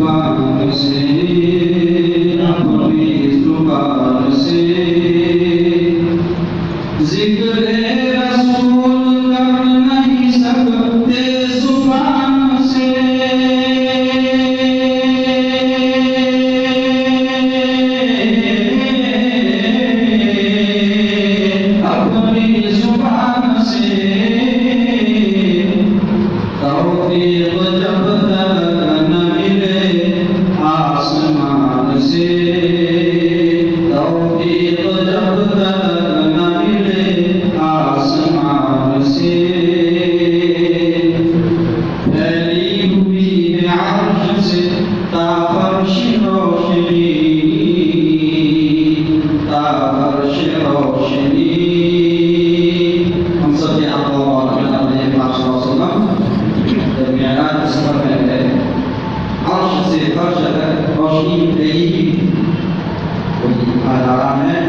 जुबान से अपनी जुबान से जिक्र रसूल कर नहीं सकते जुबान से अपनी जुबान से तौफीक जब तक न मिले आसमान से तौफीक जब तक न मिले आसमान से फैली हुई है अर्श से ताफर्श रोशनी ताफर्श रोशनी हम सब यहाँ मेराज सफर में है अर्श से फर्श तक रोशनी गई आराम है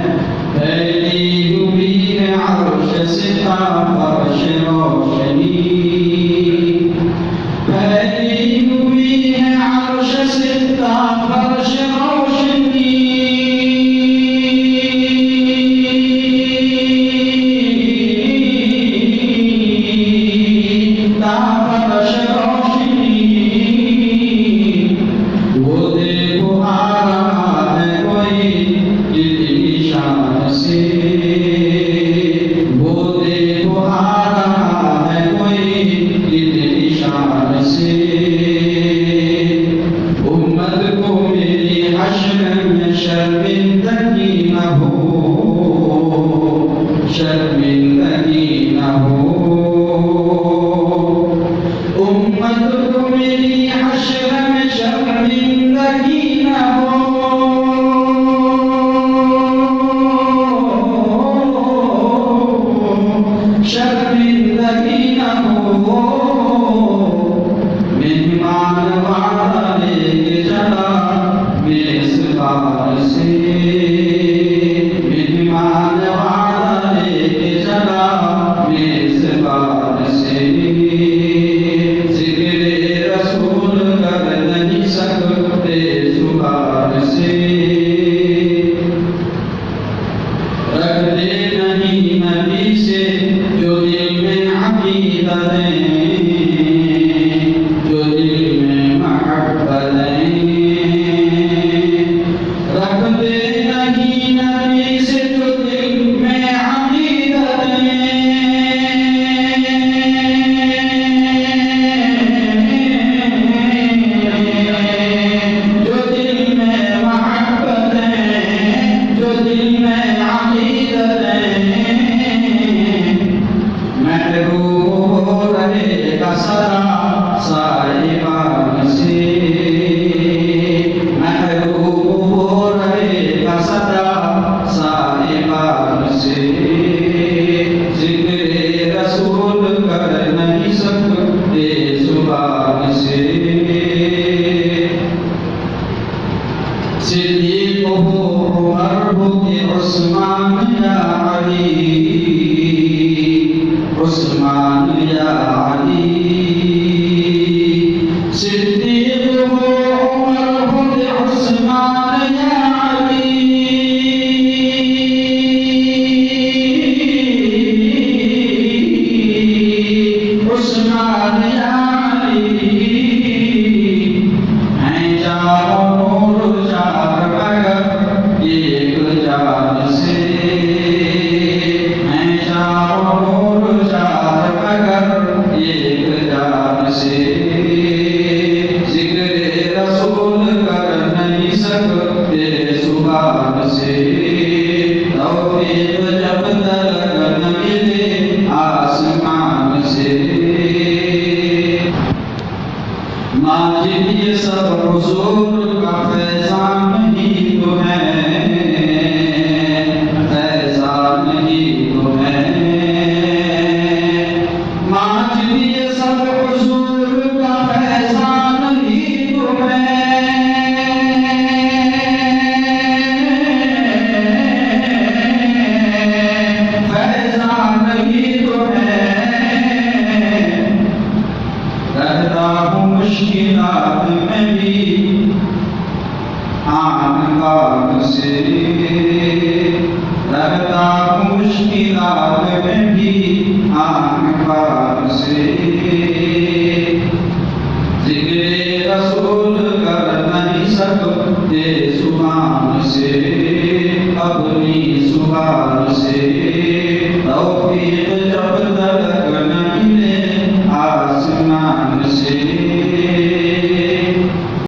फैली हुई है अर्श से फर्श रोशनी फैली हुई है अर्श से फर्श रोशनी फर्श रोशनी वो देखो आ रहा है कोई इतनी शान से वो देखो आ रहा है कोई इतनी शान से उम्मत को मेरी हश्र में शर्मिंदगी न हो शर्मिंदगी न हो उम्मत को मेरी हश्र में शर्मिंदगी न हो शर्मिंदगी न हो मेहमान वादा लेके चला मेज़बान से मेहमान वादा लेके चला मेज़बान से जिक्र रसूल कर नहीं सकते जुबान से रख दे नहीं नबी से जो दिल में अकीदतें जो दिल में महब्बतें रख दे नहीं नबी से जो दिल में अकीदतें जो दिल में महब्बतें जो दिल में अकीदतें महबूब हो रहेगा सदा साहिबान से महबूब हो रहेगा सदा साहिबान से जिक्र रसूल कर नहीं सकते जुबान से सिद्दीक हो उमर हो के उस्मान या अली उस्मान या अली सिद्दीक हो उमर हो के उस्मान या अली उस्मान या अली हैं चारों नूर चार मगर एक जान से हैं चारों नूर चार मगर एक जान से जिक्र रसूल कर नहीं सकते जुबान से तौफीक जब तक न मिले आसमान से माजिद ये सब हुजूर का फैजान ही तो है फैजान ही तो है माजिद ये सब हुजूर का फैजान ही तो है फैजान ही तो है रहता हूँ मुश्किलात में भी आन बात से, रहता हूँ मुश्किलात में भी आन बात से। जिक्रे रसूल कर नहीं सकते जुबान से, अपनी जुबान से तौफीक